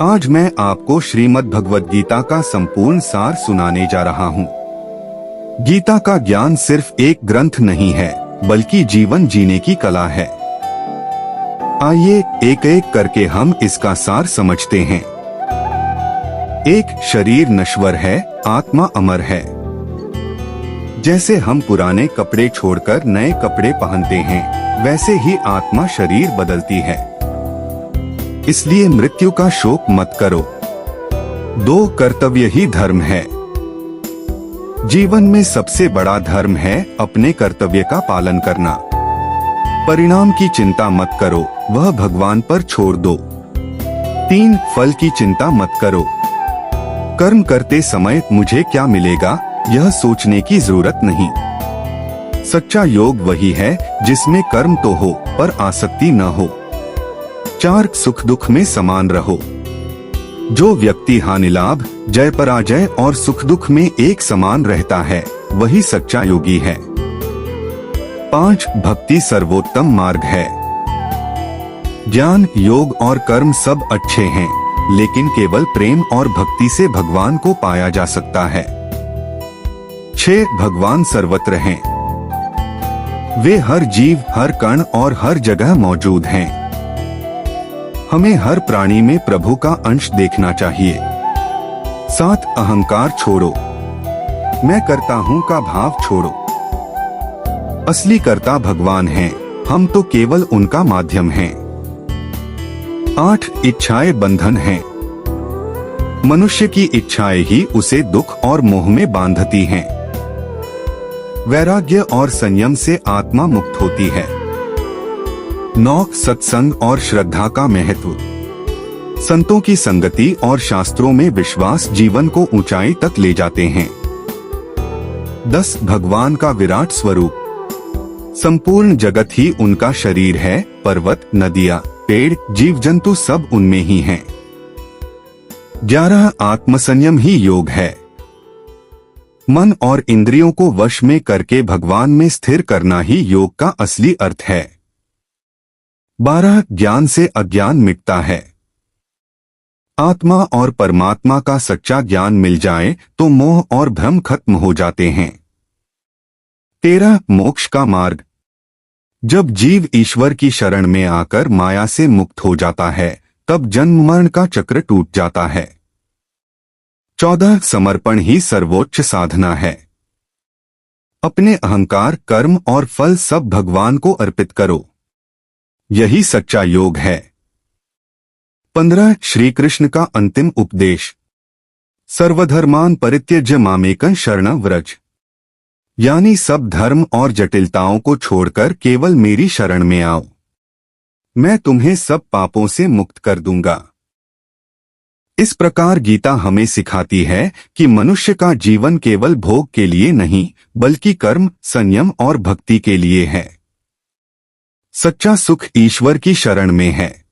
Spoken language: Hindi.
आज मैं आपको श्रीमद् भगवद गीता का संपूर्ण सार सुनाने जा रहा हूँ। गीता का ज्ञान सिर्फ एक ग्रंथ नहीं है, बल्कि जीवन जीने की कला है। आइए एक एक करके हम इसका सार समझते हैं। एक, शरीर नश्वर है, आत्मा अमर है। जैसे हम पुराने कपड़े छोड़कर नए कपड़े पहनते हैं, वैसे ही आत्मा शरीर बदलती है। इसलिए मृत्यु का शोक मत करो। दो, कर्तव्य ही धर्म है। जीवन में सबसे बड़ा धर्म है अपने कर्तव्य का पालन करना। परिणाम की चिंता मत करो, वह भगवान पर छोड़ दो। तीन, फल की चिंता मत करो। कर्म करते समय मुझे क्या मिलेगा, यह सोचने की जरूरत नहीं। सच्चा योग वही है जिसमें कर्म तो हो पर आसक्ति न हो। चार, सुख दुख में समान रहो। जो व्यक्ति हानि लाभ, जय पराजय और सुख दुख में एक समान रहता है, वही सच्चा योगी है। पांच, भक्ति सर्वोत्तम मार्ग है। ज्ञान, योग और कर्म सब अच्छे हैं, लेकिन केवल प्रेम और भक्ति से भगवान को पाया जा सकता है। छह, भगवान सर्वत्र हैं। वे हर जीव, हर कण और हर जगह मौजूद हैं। हमें हर प्राणी में प्रभु का अंश देखना चाहिए। सात, अहंकार छोड़ो। मैं करता हूँ का भाव छोड़ो। असली कर्ता भगवान हैं, हम तो केवल उनका माध्यम हैं। आठ, इच्छाएं बंधन हैं। मनुष्य की इच्छाएं ही उसे दुख और मोह में बांधती हैं। वैराग्य और संयम से आत्मा मुक्त होती है। नौ, सत्संग और श्रद्धा का महत्व। संतों की संगति और शास्त्रों में विश्वास जीवन को ऊंचाई तक ले जाते हैं। 10, भगवान का विराट स्वरूप। संपूर्ण जगत ही उनका शरीर है, पर्वत, नदियाँ, पेड़, जीव जंतु सब उनमें ही हैं। 11, आत्मसंयम ही योग है। मन और इंद्रियों को वश में करके भगवान में स्थिर करना ही योग का असली अर्थ है। 12, ज्ञान से अज्ञान मिटता है। आत्मा और परमात्मा का सच्चा ज्ञान मिल जाए तो मोह और भ्रम खत्म हो जाते हैं। 13, मोक्ष का मार्ग। जब जीव ईश्वर की शरण में आकर माया से मुक्त हो जाता है, तब जन्म मरण का चक्र टूट जाता है। 14, समर्पण ही सर्वोच्च साधना है। अपने अहंकार, कर्म और फल सब भगवान को अर्पित करो। यही सच्चा योग है। 15, श्री कृष्ण का अंतिम उपदेश। सर्वधर्मान परित्यज्य मामेकं शरणं व्रज। यानी सब धर्म और जटिलताओं को छोड़कर केवल मेरी शरण में आओ, मैं तुम्हें सब पापों से मुक्त कर दूंगा। इस प्रकार गीता हमें सिखाती है कि मनुष्य का जीवन केवल भोग के लिए नहीं, बल्कि कर्म, संयम और भक्ति के लिए है। सच्चा सुख ईश्वर की शरण में है।